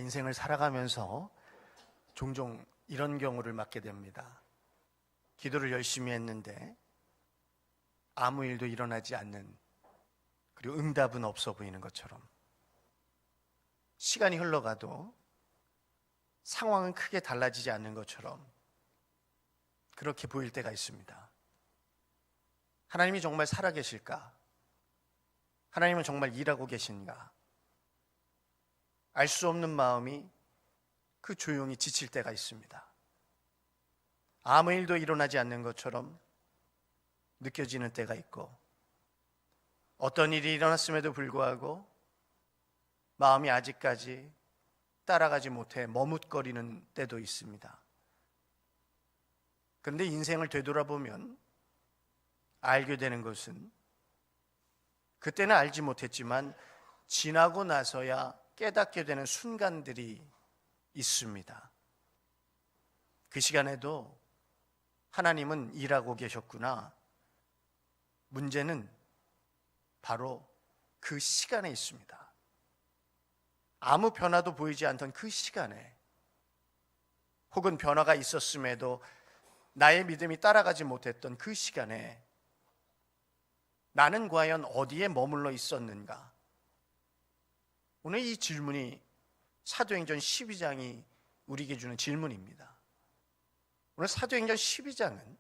인생을 살아가면서 종종 이런 경우를 맞게 됩니다. 기도를 열심히 했는데 아무 일도 일어나지 않는, 그리고 응답은 없어 보이는 것처럼, 시간이 흘러가도 상황은 크게 달라지지 않는 것처럼 그렇게 보일 때가 있습니다. 하나님이 정말 살아계실까? 하나님은 정말 일하고 계신가? 알 수 없는 마음이 그 조용히 지칠 때가 있습니다. 아무 일도 일어나지 않는 것처럼 느껴지는 때가 있고, 어떤 일이 일어났음에도 불구하고 마음이 아직까지 따라가지 못해 머뭇거리는 때도 있습니다. 그런데 인생을 되돌아보면 알게 되는 것은, 그때는 알지 못했지만 지나고 나서야 깨닫게 되는 순간들이 있습니다. 그 시간에도 하나님은 일하고 계셨구나. 문제는 바로 그 시간에 있습니다. 아무 변화도 보이지 않던 그 시간에, 혹은 변화가 있었음에도 나의 믿음이 따라가지 못했던 그 시간에 나는 과연 어디에 머물러 있었는가? 오늘 이 질문이 사도행전 12장이 우리에게 주는 질문입니다. 오늘 사도행전 12장은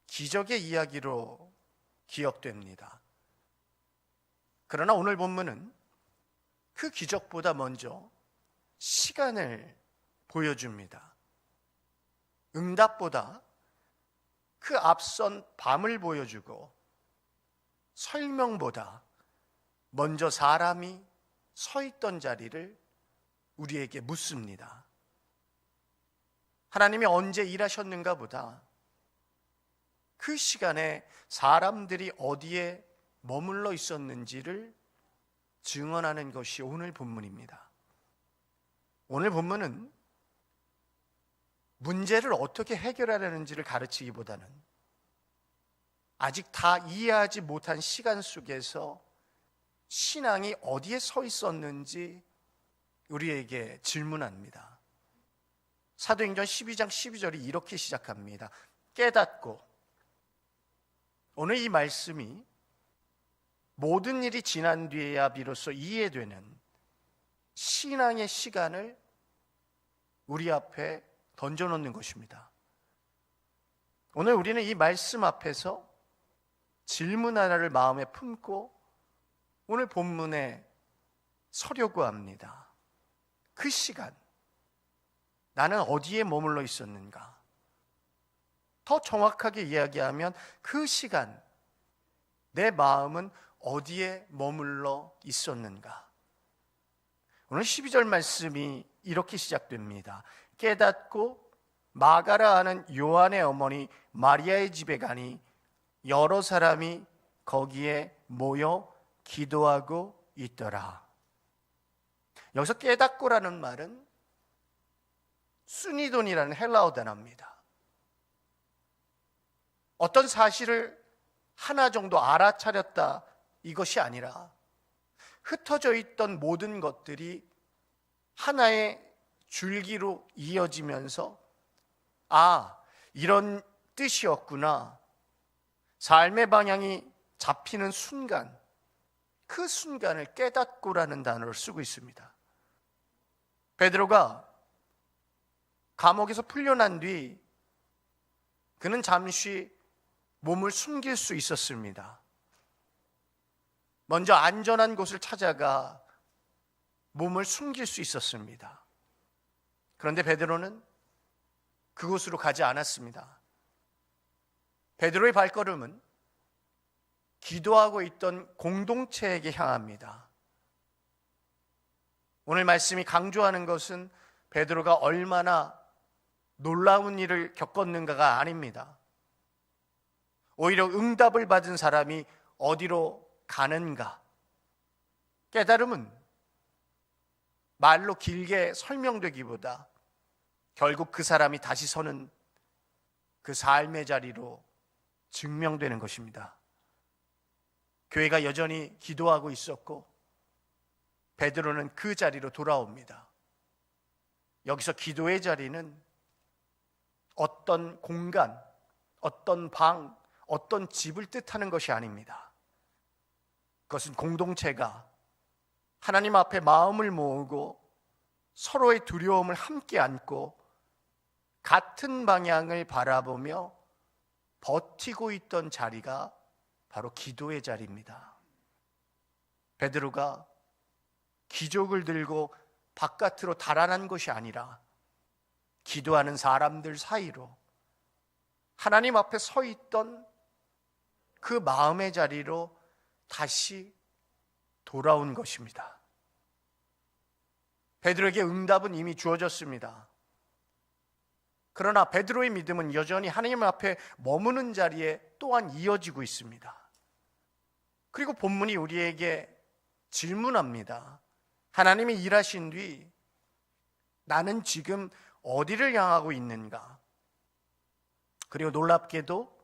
기적의 이야기로 기억됩니다. 그러나 오늘 본문은 그 기적보다 먼저 시간을 보여줍니다. 응답보다 그 앞선 밤을 보여주고, 설명보다 먼저 사람이 서 있던 자리를 우리에게 묻습니다. 하나님이 언제 일하셨는가 보다 그 시간에 사람들이 어디에 머물러 있었는지를 증언하는 것이 오늘 본문입니다. 오늘 본문은 문제를 어떻게 해결하려는지를 가르치기보다는 아직 다 이해하지 못한 시간 속에서 신앙이 어디에 서 있었는지 우리에게 질문합니다. 사도행전 12장 12절이 이렇게 시작합니다. 깨닫고. 오늘 이 말씀이 모든 일이 지난 뒤에야 비로소 이해되는 신앙의 시간을 우리 앞에 던져놓는 것입니다. 오늘 우리는 이 말씀 앞에서 질문 하나를 마음에 품고 오늘 본문에 서려고 합니다. 그 시간, 나는 어디에 머물러 있었는가? 더 정확하게 이야기하면 그 시간, 내 마음은 어디에 머물러 있었는가? 오늘 12절 말씀이 이렇게 시작됩니다. 깨닫고 마가라 하는 요한의 어머니 마리아의 집에 가니 여러 사람이 거기에 모여 기도하고 있더라. 여기서 깨닫고라는 말은 수니돈이라는 헬라어 단어입니다. 어떤 사실을 하나 정도 알아차렸다, 이것이 아니라 흩어져 있던 모든 것들이 하나의 줄기로 이어지면서 이런 뜻이었구나, 삶의 방향이 잡히는 순간, 그 순간을 깨닫고라는 단어를 쓰고 있습니다. 베드로가 감옥에서 풀려난 뒤 그는 잠시 몸을 숨길 수 있었습니다. 먼저 안전한 곳을 찾아가 몸을 숨길 수 있었습니다. 그런데 베드로는 그곳으로 가지 않았습니다. 베드로의 발걸음은 기도하고 있던 공동체에게 향합니다. 오늘 말씀이 강조하는 것은 베드로가 얼마나 놀라운 일을 겪었는가가 아닙니다. 오히려 응답을 받은 사람이 어디로 가는가? 깨달음은 말로 길게 설명되기보다 결국 그 사람이 다시 서는 그 삶의 자리로 증명되는 것입니다. 교회가 여전히 기도하고 있었고, 베드로는 그 자리로 돌아옵니다. 여기서 기도의 자리는 어떤 공간, 어떤 방, 어떤 집을 뜻하는 것이 아닙니다. 그것은 공동체가 하나님 앞에 마음을 모으고 서로의 두려움을 함께 안고 같은 방향을 바라보며 버티고 있던 자리가 바로 기도의 자리입니다. 베드로가 기족을 들고 바깥으로 달아난 것이 아니라 기도하는 사람들 사이로 하나님 앞에 서 있던 그 마음의 자리로 다시 돌아온 것입니다. 베드로에게 응답은 이미 주어졌습니다. 그러나 베드로의 믿음은 여전히 하나님 앞에 머무는 자리에 또한 이어지고 있습니다. 그리고 본문이 우리에게 질문합니다. 하나님이 일하신 뒤 나는 지금 어디를 향하고 있는가? 그리고 놀랍게도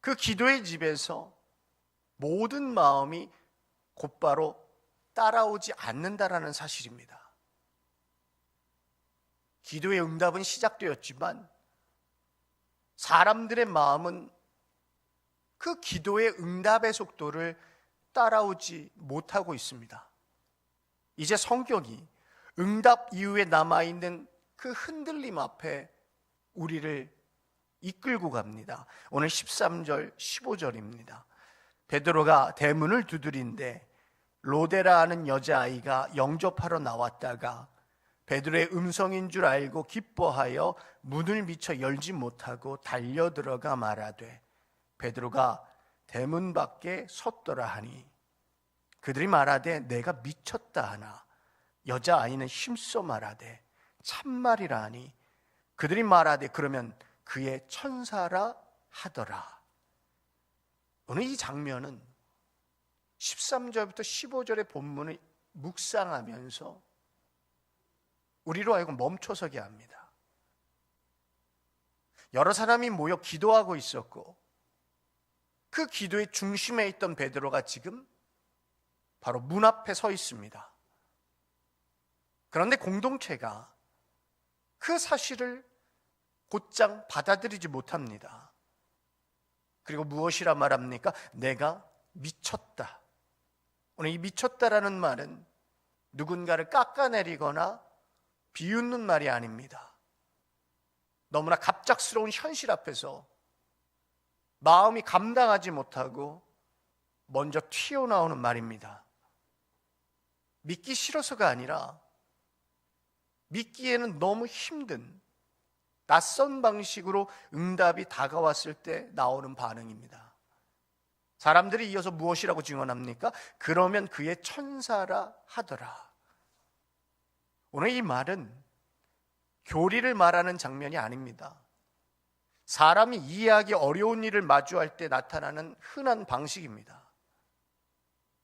그 기도의 집에서 모든 마음이 곧바로 따라오지 않는다라는 사실입니다. 기도의 응답은 시작되었지만 사람들의 마음은 그 기도의 응답의 속도를 따라오지 못하고 있습니다. 이제 성경이 응답 이후에 남아있는 그 흔들림 앞에 우리를 이끌고 갑니다. 오늘 13절, 15절입니다. 베드로가 대문을 두드린데 로데라 하는 여자아이가 영접하러 나왔다가 베드로의 음성인 줄 알고 기뻐하여 문을 미쳐 열지 못하고 달려들어가 말하되 베드로가 대문 밖에 섰더라 하니 그들이 말하되 내가 미쳤다 하나 여자아이는 힘써 말하되 참말이라 하니 그들이 말하되 그러면 그의 천사라 하더라. 오늘 이 장면은 13절부터 15절의 본문을 묵상하면서 우리로 하여금 멈춰서게 합니다. 여러 사람이 모여 기도하고 있었고 그 기도의 중심에 있던 베드로가 지금 바로 문 앞에 서 있습니다. 그런데 공동체가 그 사실을 곧장 받아들이지 못합니다. 그리고 무엇이라 말합니까? 내가 미쳤다. 오늘 이 미쳤다라는 말은 누군가를 깎아내리거나 비웃는 말이 아닙니다. 너무나 갑작스러운 현실 앞에서 마음이 감당하지 못하고 먼저 튀어나오는 말입니다. 믿기 싫어서가 아니라 믿기에는 너무 힘든 낯선 방식으로 응답이 다가왔을 때 나오는 반응입니다. 사람들이 이어서 무엇이라고 증언합니까? 그러면 그의 천사라 하더라. 오늘 이 말은 교리를 말하는 장면이 아닙니다. 사람이 이해하기 어려운 일을 마주할 때 나타나는 흔한 방식입니다.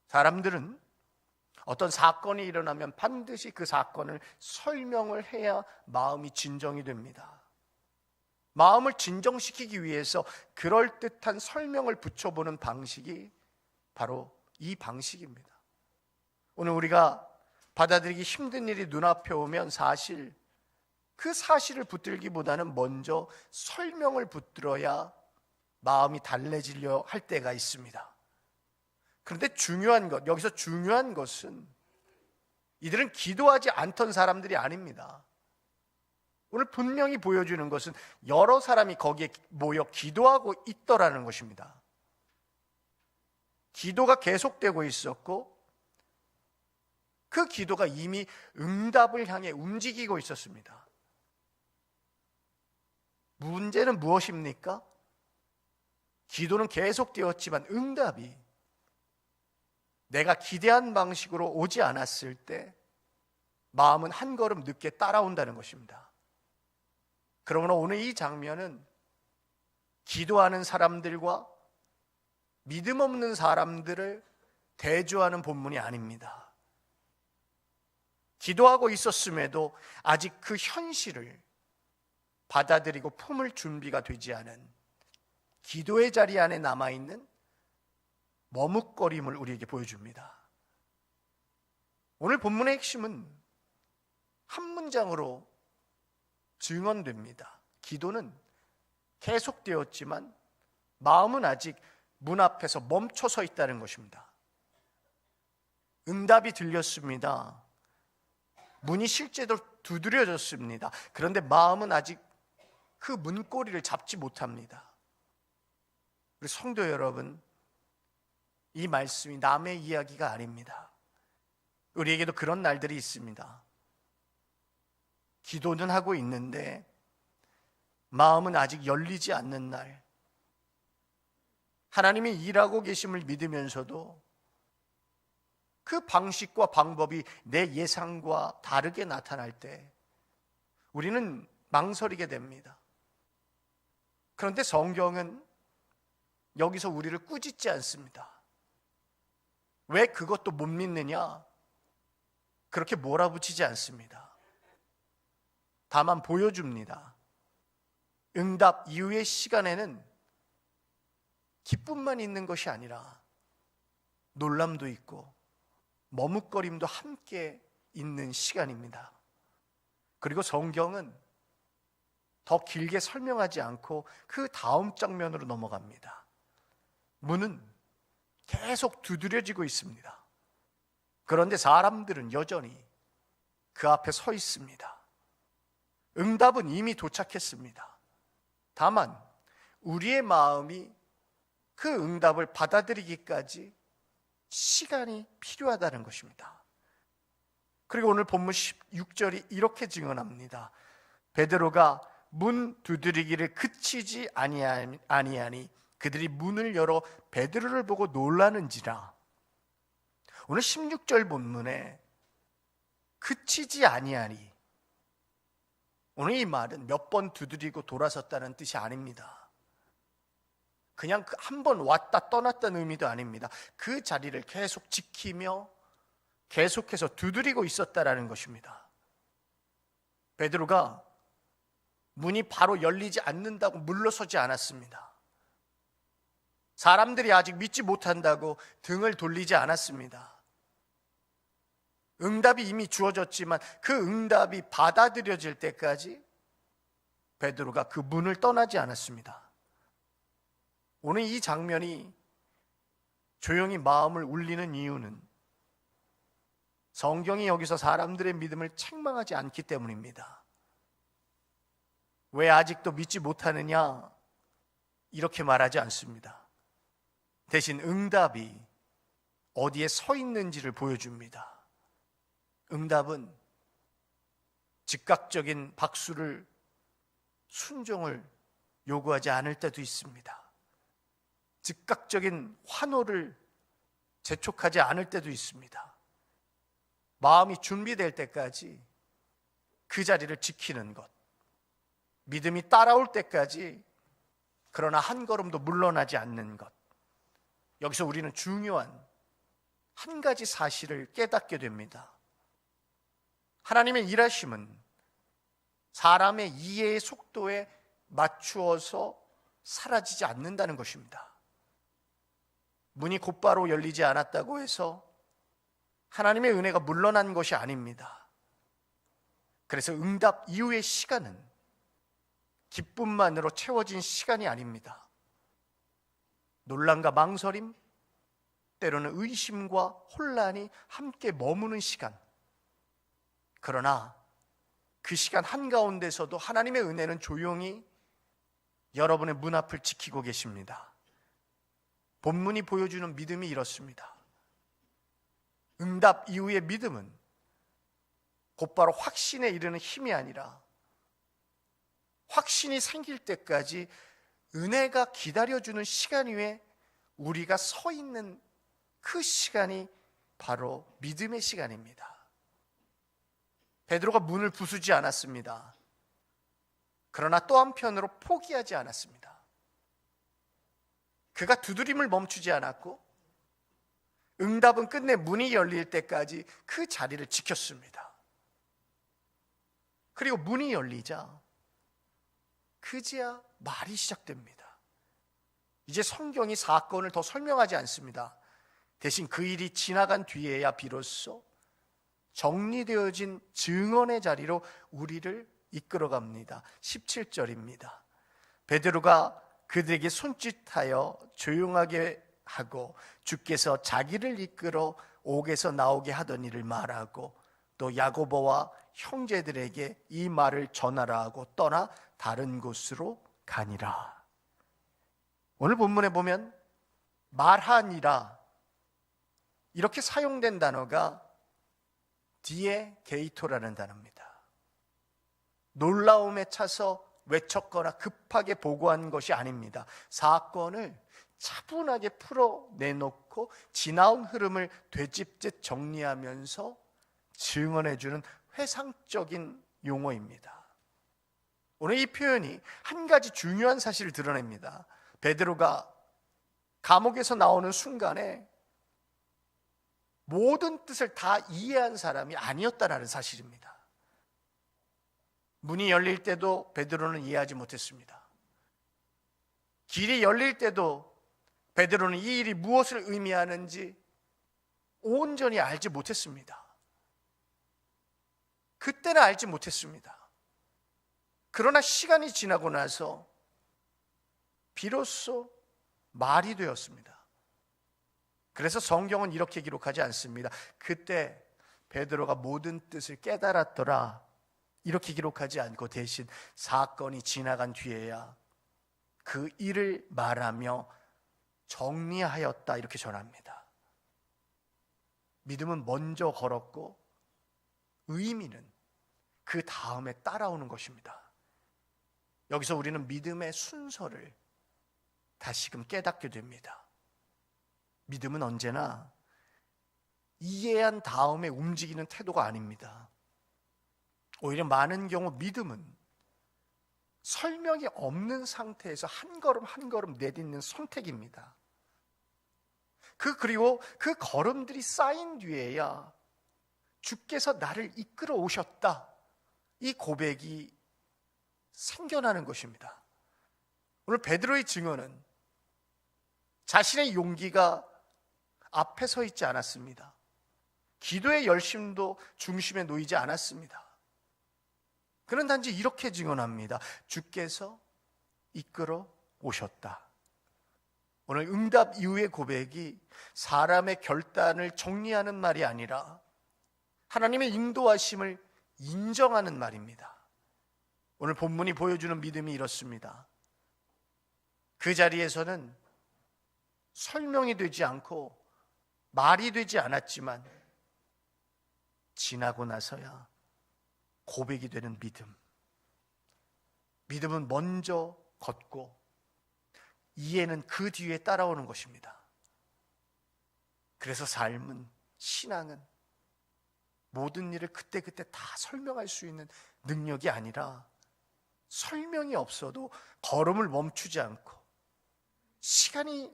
사람들은 어떤 사건이 일어나면 반드시 그 사건을 설명을 해야 마음이 진정이 됩니다. 마음을 진정시키기 위해서 그럴듯한 설명을 붙여보는 방식이 바로 이 방식입니다. 오늘 우리가 받아들이기 힘든 일이 눈앞에 오면 사실 그 사실을 붙들기보다는 먼저 설명을 붙들어야 마음이 달래지려 할 때가 있습니다. 그런데 여기서 중요한 것은 이들은 기도하지 않던 사람들이 아닙니다. 오늘 분명히 보여주는 것은 여러 사람이 거기에 모여 기도하고 있더라는 것입니다. 기도가 계속되고 있었고 그 기도가 이미 응답을 향해 움직이고 있었습니다. 문제는 무엇입니까? 기도는 계속되었지만 응답이 내가 기대한 방식으로 오지 않았을 때 마음은 한 걸음 늦게 따라온다는 것입니다. 그러므로 오늘 이 장면은 기도하는 사람들과 믿음 없는 사람들을 대조하는 본문이 아닙니다. 기도하고 있었음에도 아직 그 현실을 받아들이고 품을 준비가 되지 않은 기도의 자리 안에 남아있는 머뭇거림을 우리에게 보여줍니다. 오늘 본문의 핵심은 한 문장으로 증언됩니다. 기도는 계속되었지만 마음은 아직 문 앞에서 멈춰서 있다는 것입니다. 응답이 들렸습니다. 문이 실제로 두드려졌습니다. 그런데 마음은 아직 그 문고리를 잡지 못합니다. 우리 성도 여러분, 이 말씀이 남의 이야기가 아닙니다. 우리에게도 그런 날들이 있습니다. 기도는 하고 있는데 마음은 아직 열리지 않는 날, 하나님이 일하고 계심을 믿으면서도 그 방식과 방법이 내 예상과 다르게 나타날 때 우리는 망설이게 됩니다. 그런데 성경은 여기서 우리를 꾸짖지 않습니다. 왜 그것도 못 믿느냐? 그렇게 몰아붙이지 않습니다. 다만 보여줍니다. 응답 이후의 시간에는 기쁨만 있는 것이 아니라 놀람도 있고 머뭇거림도 함께 있는 시간입니다. 그리고 성경은 더 길게 설명하지 않고 그 다음 장면으로 넘어갑니다. 문은 계속 두드려지고 있습니다. 그런데 사람들은 여전히 그 앞에 서 있습니다. 응답은 이미 도착했습니다. 다만 우리의 마음이 그 응답을 받아들이기까지 시간이 필요하다는 것입니다. 그리고 오늘 본문 16절이 이렇게 증언합니다. 베드로가 문 두드리기를 그치지 아니하니 그들이 문을 열어 베드로를 보고 놀라는지라. 오늘 16절 본문에 그치지 아니하니, 오늘 이 말은 몇 번 두드리고 돌아섰다는 뜻이 아닙니다. 그냥 한 번 왔다 떠났다는 의미도 아닙니다. 그 자리를 계속 지키며 계속해서 두드리고 있었다라는 것입니다. 베드로가 문이 바로 열리지 않는다고 물러서지 않았습니다. 사람들이 아직 믿지 못한다고 등을 돌리지 않았습니다. 응답이 이미 주어졌지만 그 응답이 받아들여질 때까지 베드로가 그 문을 떠나지 않았습니다. 오늘 이 장면이 조용히 마음을 울리는 이유는 성경이 여기서 사람들의 믿음을 책망하지 않기 때문입니다. 왜 아직도 믿지 못하느냐? 이렇게 말하지 않습니다. 대신 응답이 어디에 서 있는지를 보여줍니다. 응답은 즉각적인 박수를, 순종을 요구하지 않을 때도 있습니다. 즉각적인 환호를 재촉하지 않을 때도 있습니다. 마음이 준비될 때까지 그 자리를 지키는 것, 믿음이 따라올 때까지 그러나 한 걸음도 물러나지 않는 것. 여기서 우리는 중요한 한 가지 사실을 깨닫게 됩니다. 하나님의 일하심은 사람의 이해의 속도에 맞추어서 사라지지 않는다는 것입니다. 문이 곧바로 열리지 않았다고 해서 하나님의 은혜가 물러난 것이 아닙니다. 그래서 응답 이후의 시간은 기쁨만으로 채워진 시간이 아닙니다. 논란과 망설임, 때로는 의심과 혼란이 함께 머무는 시간. 그러나 그 시간 한가운데서도 하나님의 은혜는 조용히 여러분의 문 앞을 지키고 계십니다. 본문이 보여주는 믿음이 이렇습니다. 응답 이후의 믿음은 곧바로 확신에 이르는 힘이 아니라 확신이 생길 때까지 은혜가 기다려주는 시간 위에 우리가 서 있는 그 시간이 바로 믿음의 시간입니다. 베드로가 문을 부수지 않았습니다. 그러나 또 한편으로 포기하지 않았습니다. 그가 두드림을 멈추지 않았고 응답은 끝내 문이 열릴 때까지 그 자리를 지켰습니다. 그리고 문이 열리자 그제야 말이 시작됩니다. 이제 성경이 사건을 더 설명하지 않습니다. 대신 그 일이 지나간 뒤에야 비로소 정리되어진 증언의 자리로 우리를 이끌어갑니다. 17절입니다. 베드로가 그들에게 손짓하여 조용하게 하고 주께서 자기를 이끌어 옥에서 나오게 하던 일을 말하고 또 야고보와 형제들에게 이 말을 전하라 하고 떠나 다른 곳으로 가니라. 오늘 본문에 보면 말하니라 이렇게 사용된 단어가 디에게이토라는 단어입니다. 놀라움에 차서 외쳤거나 급하게 보고한 것이 아닙니다. 사건을 차분하게 풀어내놓고 지나온 흐름을 되짚짓 정리하면서 증언해주는 회상적인 용어입니다. 오늘 이 표현이 한 가지 중요한 사실을 드러냅니다. 베드로가 감옥에서 나오는 순간에 모든 뜻을 다 이해한 사람이 아니었다는 사실입니다. 문이 열릴 때도 베드로는 이해하지 못했습니다. 길이 열릴 때도 베드로는 이 일이 무엇을 의미하는지 온전히 알지 못했습니다. 그때는 알지 못했습니다. 그러나 시간이 지나고 나서 비로소 말이 되었습니다. 그래서 성경은 이렇게 기록하지 않습니다. 그때 베드로가 모든 뜻을 깨달았더라 이렇게 기록하지 않고 대신 사건이 지나간 뒤에야 그 일을 말하며 정리하였다 이렇게 전합니다. 믿음은 먼저 걸었고 의미는 그 다음에 따라오는 것입니다. 여기서 우리는 믿음의 순서를 다시금 깨닫게 됩니다. 믿음은 언제나 이해한 다음에 움직이는 태도가 아닙니다. 오히려 많은 경우 믿음은 설명이 없는 상태에서 한 걸음 한 걸음 내딛는 선택입니다. 그리고 그 걸음들이 쌓인 뒤에야 주께서 나를 이끌어 오셨다 이 고백이 생겨나는 것입니다. 오늘 베드로의 증언은 자신의 용기가 앞에 서 있지 않았습니다. 기도의 열심도 중심에 놓이지 않았습니다. 그는 단지 이렇게 증언합니다. 주께서 이끌어 오셨다. 오늘 응답 이후의 고백이 사람의 결단을 정리하는 말이 아니라 하나님의 인도하심을 인정하는 말입니다. 오늘 본문이 보여주는 믿음이 이렇습니다. 그 자리에서는 설명이 되지 않고 말이 되지 않았지만 지나고 나서야 고백이 되는 믿음. 믿음은 먼저 걷고 이해는 그 뒤에 따라오는 것입니다. 그래서 삶은, 신앙은 모든 일을 그때그때 다 설명할 수 있는 능력이 아니라 설명이 없어도 걸음을 멈추지 않고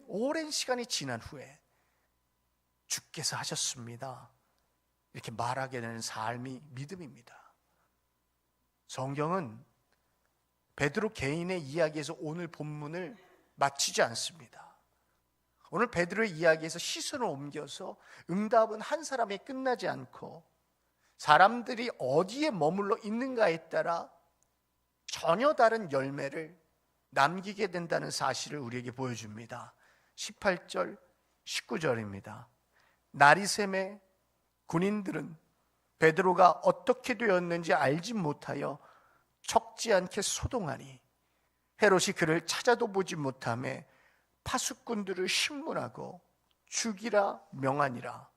오랜 시간이 지난 후에 주께서 하셨습니다 이렇게 말하게 되는 삶이 믿음입니다. 성경은 베드로 개인의 이야기에서 오늘 본문을 마치지 않습니다. 오늘 베드로의 이야기에서 시선을 옮겨서 응답은 한 사람에 끝나지 않고 사람들이 어디에 머물러 있는가에 따라 전혀 다른 열매를 남기게 된다는 사실을 우리에게 보여줍니다. 18절, 19절입니다. 나리샘의 군인들은 베드로가 어떻게 되었는지 알지 못하여 척지 않게 소동하니 헤롯이 그를 찾아도 보지 못하며 파수꾼들을 신문하고 죽이라 명하니라.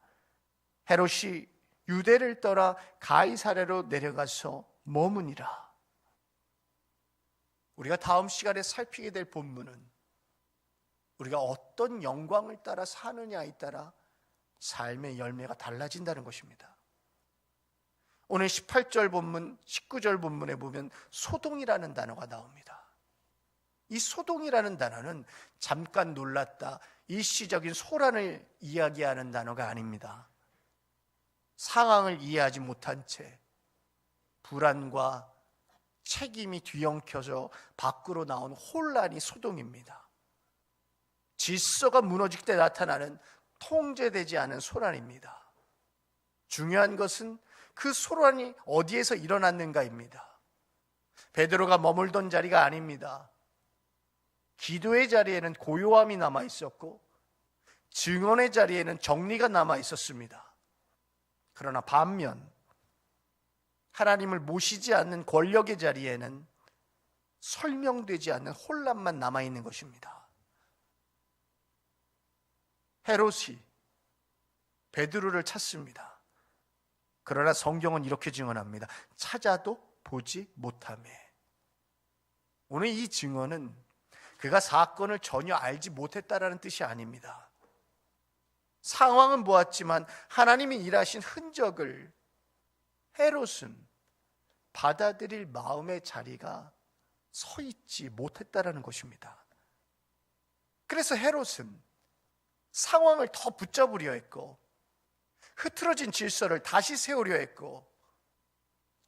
헤롯이 유대를 떠나 가이사랴로 내려가서 머무니라. 우리가 다음 시간에 살피게 될 본문은 우리가 어떤 영광을 따라 사느냐에 따라 삶의 열매가 달라진다는 것입니다. 오늘 18절 본문, 19절 본문에 보면 소동이라는 단어가 나옵니다. 이 소동이라는 단어는 잠깐 놀랐다, 일시적인 소란을 이야기하는 단어가 아닙니다. 상황을 이해하지 못한 채 불안과 책임이 뒤엉켜져 밖으로 나온 혼란이 소동입니다. 질서가 무너질 때 나타나는 통제되지 않은 소란입니다. 중요한 것은 그 소란이 어디에서 일어났는가입니다. 베드로가 머물던 자리가 아닙니다. 기도의 자리에는 고요함이 남아 있었고 증언의 자리에는 정리가 남아 있었습니다. 그러나 반면 하나님을 모시지 않는 권력의 자리에는 설명되지 않는 혼란만 남아 있는 것입니다. 헤롯이 베드로를 찾습니다. 그러나 성경은 이렇게 증언합니다. 찾아도 보지 못하매. 오늘 이 증언은 그가 사건을 전혀 알지 못했다라는 뜻이 아닙니다. 상황은 보았지만 하나님이 일하신 흔적을 헤롯은 받아들일 마음의 자리가 서 있지 못했다라는 것입니다. 그래서 헤롯은 상황을 더 붙잡으려 했고 흐트러진 질서를 다시 세우려 했고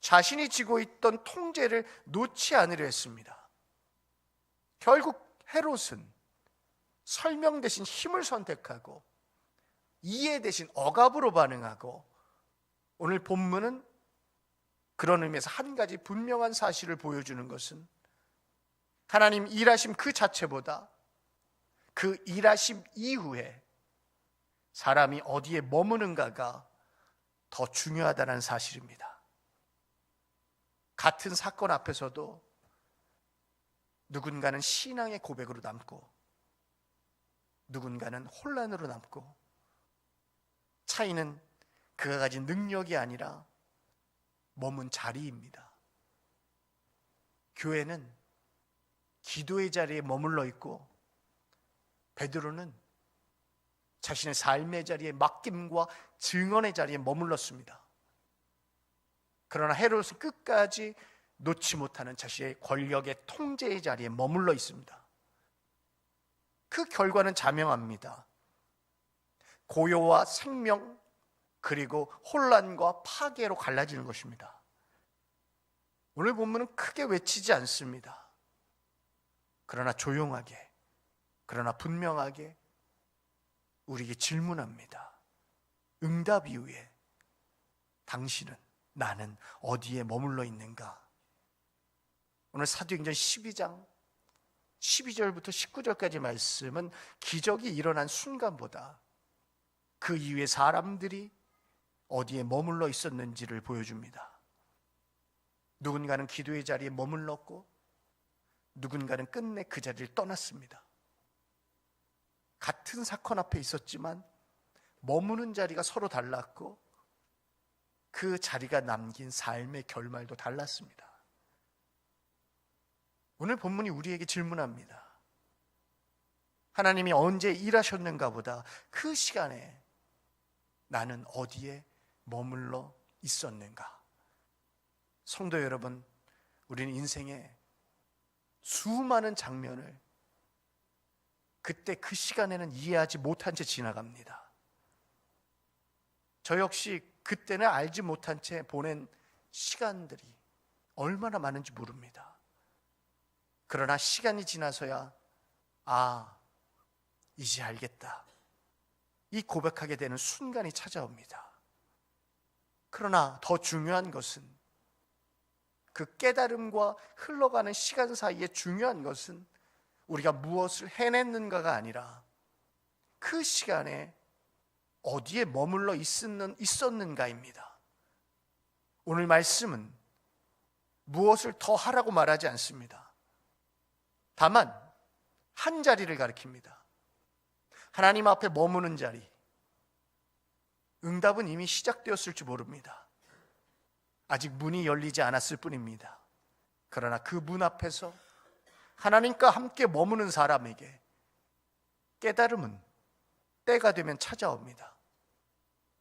자신이 쥐고 있던 통제를 놓지 않으려 했습니다. 결국 헤롯은 설명 대신 힘을 선택하고 이해 대신 억압으로 반응하고 오늘 본문은 그런 의미에서 한 가지 분명한 사실을 보여주는 것은 하나님 일하심 그 자체보다 그 일하심 이후에 사람이 어디에 머무는가가 더 중요하다는 사실입니다. 같은 사건 앞에서도 누군가는 신앙의 고백으로 남고 누군가는 혼란으로 남고 차이는 그가 가진 능력이 아니라 머문 자리입니다. 교회는 기도의 자리에 머물러 있고 베드로는 자신의 삶의 자리에 맡김과 증언의 자리에 머물렀습니다. 그러나 헤롯은 끝까지 놓지 못하는 자신의 권력의 통제의 자리에 머물러 있습니다. 그 결과는 자명합니다. 고요와 생명 그리고 혼란과 파괴로 갈라지는 것입니다. 오늘 본문은 크게 외치지 않습니다. 그러나 조용하게, 그러나 분명하게 우리에게 질문합니다. 응답 이후에 당신은, 나는 어디에 머물러 있는가? 오늘 사도행전 12장 12절부터 19절까지 말씀은 기적이 일어난 순간보다 그 이후에 사람들이 어디에 머물러 있었는지를 보여줍니다. 누군가는 기도의 자리에 머물렀고 누군가는 끝내 그 자리를 떠났습니다. 같은 사건 앞에 있었지만 머무는 자리가 서로 달랐고 그 자리가 남긴 삶의 결말도 달랐습니다. 오늘 본문이 우리에게 질문합니다. 하나님이 언제 일하셨는가 보다 그 시간에 나는 어디에 머물러 있었는가? 성도 여러분, 우리는 인생의 수많은 장면을 그때 그 시간에는 이해하지 못한 채 지나갑니다. 저 역시 그때는 알지 못한 채 보낸 시간들이 얼마나 많은지 모릅니다. 그러나 시간이 지나서야 이제 알겠다, 이 고백하게 되는 순간이 찾아옵니다. 그러나 더 중요한 것은 그 깨달음과 흘러가는 시간 사이에 중요한 것은 우리가 무엇을 해냈는가가 아니라 그 시간에 어디에 머물러 있었는가입니다. 오늘 말씀은 무엇을 더 하라고 말하지 않습니다. 다만 한 자리를 가리킵니다. 하나님 앞에 머무는 자리. 응답은 이미 시작되었을지 모릅니다. 아직 문이 열리지 않았을 뿐입니다. 그러나 그 문 앞에서 하나님과 함께 머무는 사람에게 깨달음은 때가 되면 찾아옵니다.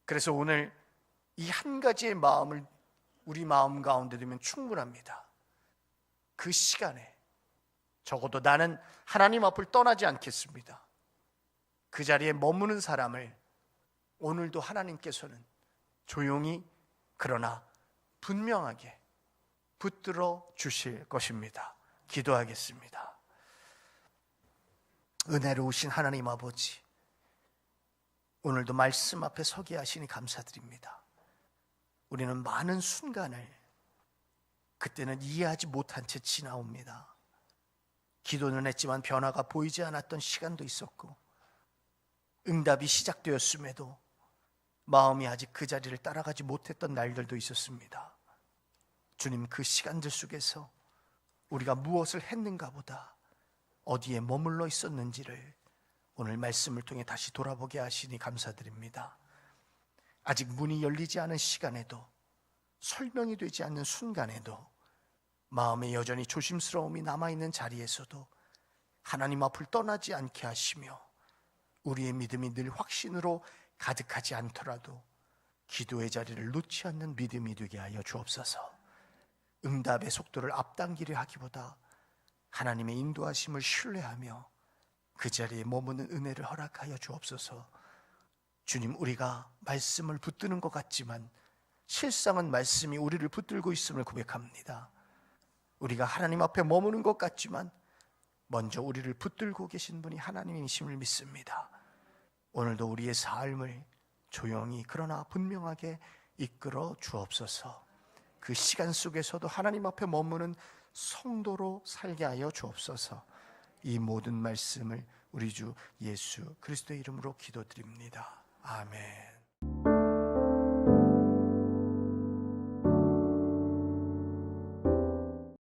그래서 오늘 이 한 가지의 마음을 우리 마음 가운데 두면 충분합니다. 그 시간에 적어도 나는 하나님 앞을 떠나지 않겠습니다. 그 자리에 머무는 사람을 오늘도 하나님께서는 조용히 그러나 분명하게 붙들어 주실 것입니다. 기도하겠습니다. 은혜로우신 하나님 아버지, 오늘도 말씀 앞에 서게 하시니 감사드립니다. 우리는 많은 순간을 그때는 이해하지 못한 채 지나옵니다. 기도는 했지만 변화가 보이지 않았던 시간도 있었고, 응답이 시작되었음에도 마음이 아직 그 자리를 따라가지 못했던 날들도 있었습니다. 주님, 그 시간들 속에서 우리가 무엇을 했는가 보다 어디에 머물러 있었는지를 오늘 말씀을 통해 다시 돌아보게 하시니 감사드립니다. 아직 문이 열리지 않은 시간에도, 설명이 되지 않는 순간에도, 마음에 여전히 조심스러움이 남아있는 자리에서도 하나님 앞을 떠나지 않게 하시며, 우리의 믿음이 늘 확신으로 가득하지 않더라도 기도의 자리를 놓지 않는 믿음이 되게 하여 주옵소서. 응답의 속도를 앞당기려 하기보다 하나님의 인도하심을 신뢰하며 그 자리에 머무는 은혜를 허락하여 주옵소서. 주님, 우리가 말씀을 붙드는 것 같지만 실상은 말씀이 우리를 붙들고 있음을 고백합니다. 우리가 하나님 앞에 머무는 것 같지만 먼저 우리를 붙들고 계신 분이 하나님이심을 믿습니다. 오늘도 우리의 삶을 조용히 그러나 분명하게 이끌어 주옵소서. 그 시간 속에서도 하나님 앞에 머무는 성도로 살게 하여 주옵소서. 이 모든 말씀을 우리 주 예수 그리스도의 이름으로 기도드립니다. 아멘.